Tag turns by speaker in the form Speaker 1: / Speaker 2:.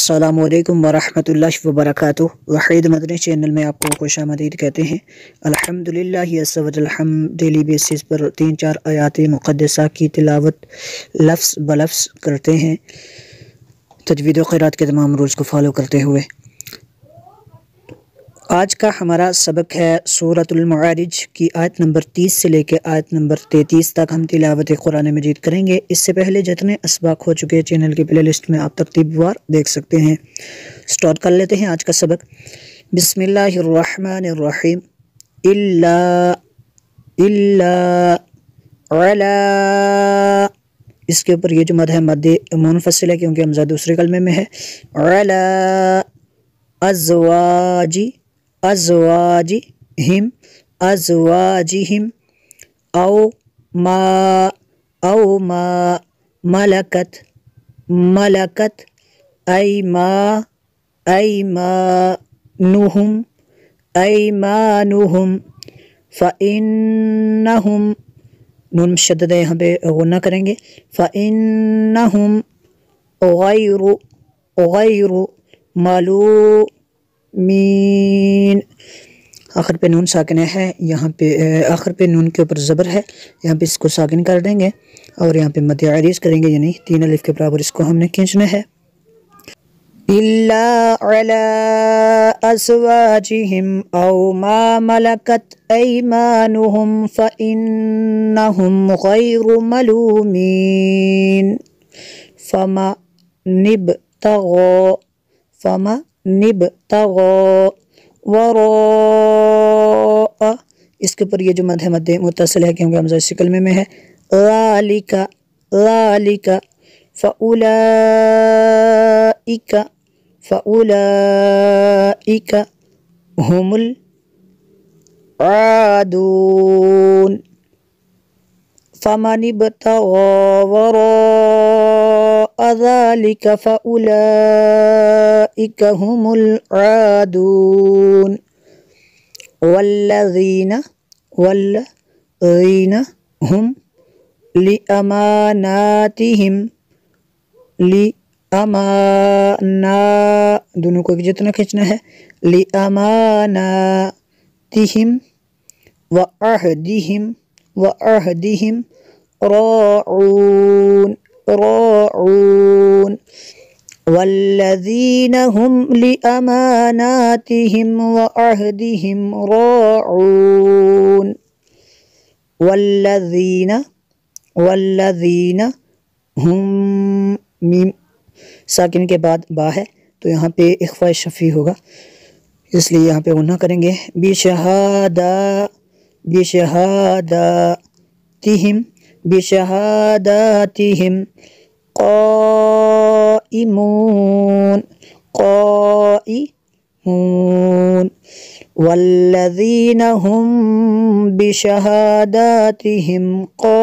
Speaker 1: अस्सलामु अलैकुम वरहमतुल्लाहि वबरकातुह। वहीद मदनी चैनल में आपको खुश आमदीद कहते हैं। अल्हम्दुलिल्लाह यस्सवजल हम डेली बेसिस पर 3-4 आयात मुक़द्दसा की तिलावत लफ्ज़ ब लफ्ज़ करते हैं, तजवीद व क़िरात के तमाम रूल्स को फॉलो करते हुए। आज का हमारा सबक है सूरतुल मारिज की आयत नंबर 30 से लेकर आयत नंबर 33 तक हम तिलावत कुरान मजीद करेंगे। इससे पहले जितने असबाक हो चुके हैं चैनल की प्ले लिस्ट में आप तरतीबवार देख सकते हैं। स्टार्ट कर लेते हैं आज का सबक। बिस्मिल्लाहिर्रहमानिर्रहीम। इल्ला अला, इसके ऊपर ये जो मद है मद मुनफसिल है क्योंकि हमज़ा दूसरे कलमे में है। अला अज़वाजिहिम औ मा मलकत ऐमानुहुम फ़इन्नहुम, नून मुशद्दद है, यहाँ पे गुन्ना करेंगे। फ़इन्नहुम गैरु मालूमीन, आखिर पे नून साकिन है, यहाँ पे आखिर पे नून के ऊपर ज़बर है, यहाँ पे इसको साकिन कर देंगे और यहाँ पे मद अरीज़ करेंगे, यानी 3 अलिफ के बराबर इसको हमने खींचना है। इल्ला अला अज़वाजिहिम औ मा मलकत ऐमानुहुम फ़इन्नहुम गैरु मलूमीन फमनिब्तग़ा वराअ, इसके ऊपर ये जो मद है मद मुत्तसिल है क्योंकि हमज़ा इसी कलमे में है। ज़ालिका फ़उलाइका हुमुल आदून फमनिब्तग़ा वराअ ज़ालिका फ़उलाइका हुमुल आदून वल्लज़ीना हुम लिअमानातिहिम दोनों को जितना खींचना है, लिअमानातिहिम व अहदिहिम राऊन वल्लज़ीना हुम लिअमानातिहिम व अहदिहिम राऊन वल्लज़ीना हुम, मीम साकिन के बाद बा है तो यहाँ पे इख्फा शफ़ी होगा, इसलिए यहाँ पे गुन्ना करेंगे। बिशहादातिहिम क़ाइमून वल्लज़ीना हुम बिशहादातिहिम क़ाइमून